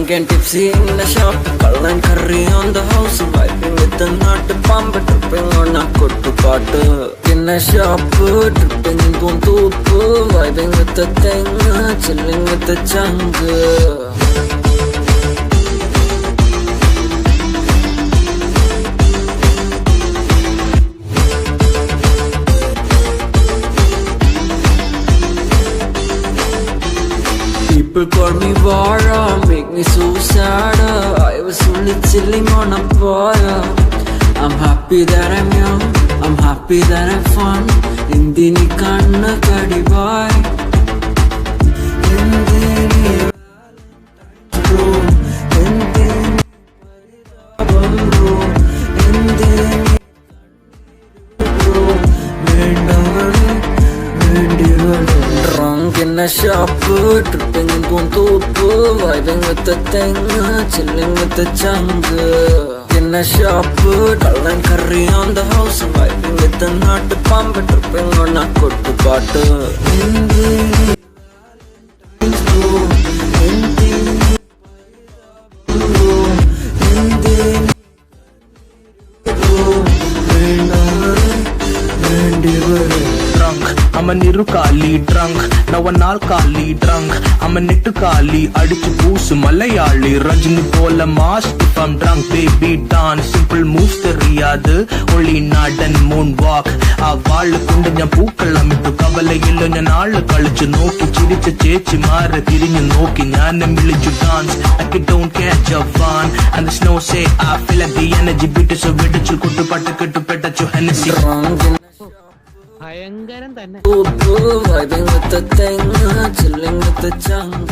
Drunk and tipsy in the shop, Kal and curry on the house, vibing with the nut, pump, tripping on a kuttu paatu. In a shop, tripping in Puntupu, vibing with the thing, chilling with the chunk. People call me Vara, make me so sad. I was only chilling on a boy. I'm happy that I'm young, I'm happy that I'm fun. Indini kanna kadi boy, Indini bro, Indini bro, Indini bro, Drunk in a shop, tripping in Puntupu, vibing with the thing, chilling with the chunk. In a shop, Kal and curry on the house, vibing with the nut, pump, tripping on a kuttu paatu. Indini bro, Indini bro, Indini bro, Drunk, I'm a Nirukali drunk. Now an alkali drunk. I'm a Nittukali, Adichu Poosu Malayali. Rajini Pola mask if I'm drunk, baby dance. Simple moves theriyadu, only nod and moonwalk. ആ വാള് കൊണ്ട് ഞാൻ പൂക്കളമിട്ടു കവലയില്ല ഞാൻ ആള് കളിച്ചു നോക്കി ചിരിച്ച ചേച്ചിമാരെ തിരിഞ്ഞു നോക്കി ഞാൻ വിളിച്ചു dance I don't catch a fun and the snow say I feel like the energy beat so വെടിച്ചു കൊട്ടുപാട്ട് കെട്ടുപെട്ടു Hennessy. ഭയങ്കരം തന്നെ. vibing with the thing, chilling with the chunk.